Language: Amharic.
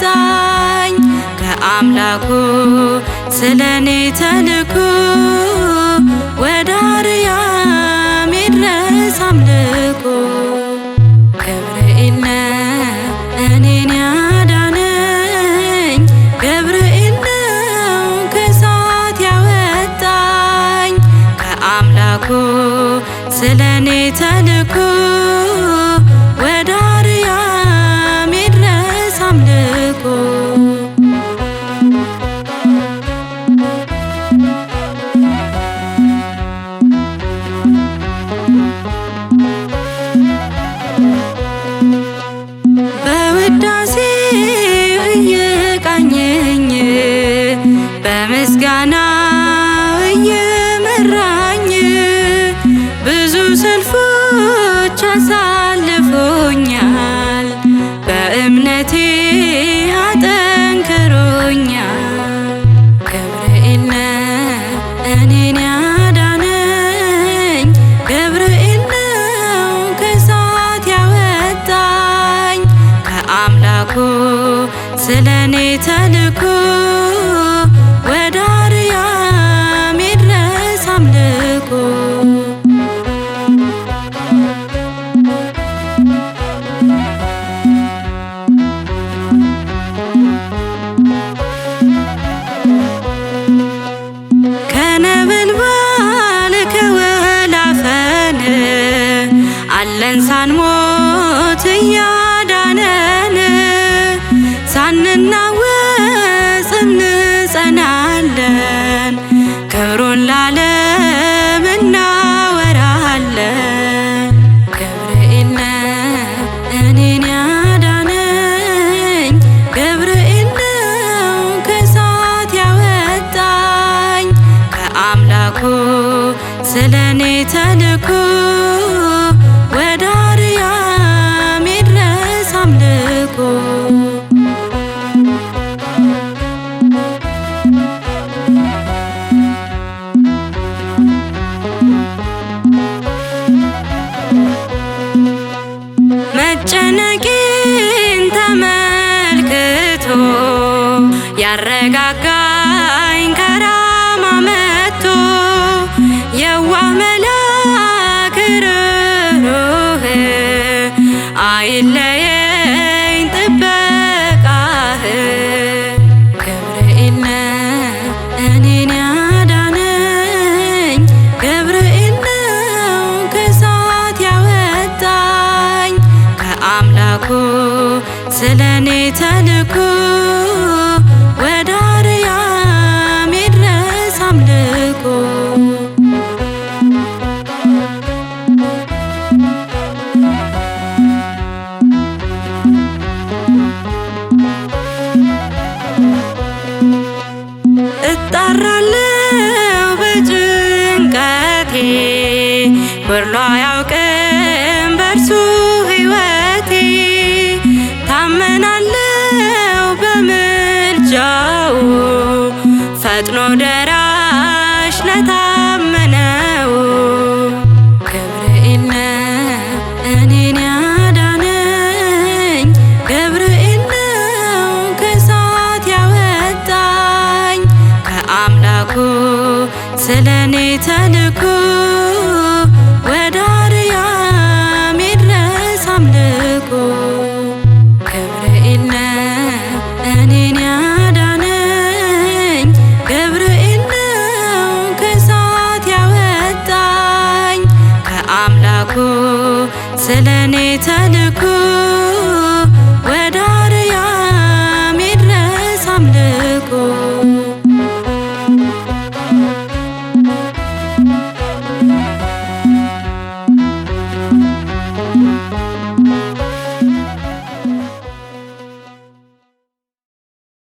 ያወጣኝ ከአምላኩ ስለኔ ተልኮ ወደ አርያም ይድረስ አምልኮ። ገብርኤል ነው እኔን ያዳነኝ ገብርኤል ነው ከእሳት ያወጣኝ ከአምላኩ ስለኔ ተልኮ ወደ አርያም ይድረስ አምልኮ። በውዳሴው እየቃኘኝ በምስጋና እየመራኝ ብዙ ሰልፎች አሳልፎኛል በእምነቴ አጠንክሮኛል። ገብርኤል ነው እኔን ያዳነኝ ገብርኤል ነው ከእሳት ያወጣኝ ከአምላኩ ስለኔ ተልኮ ወደ አርያም ይድረስ አምልኮ። ከነበልባል ከወላፈን አለን ሳንሞት እያዳነን ሳንናወጽ እንጸናለን ክብሩን ለዓለም እናወራለን። ገብርኤል ነው እኔን ያዳነኝ ገብርኤል ነው ከእሳት ያወጣኝ ከአምላኩ ስለኔ ተልኮ ወደ አርያም ይድረስ አምልኮ። መጨነቄን ተመልክቶ ያረጋጋኝ ከራማ መጥቶ የዋህ መልአክ ርኅሩህ አይለየኝ ጥበቃህ። ገብርኤል ነው እኔን ያዳነኝ ገብርኤል ነው ከእሳት ያወጣኝ ከአምላኩ ስለኔ ተልኮ ወደ አርያም ይድረስ አምልኮ። እጣራለሁ በጭንቀቴ ጎድሎ አያውቅም በእርሱ ሕይወቴ ታመናለሁ በምልጃው ፈጥኖ ደራ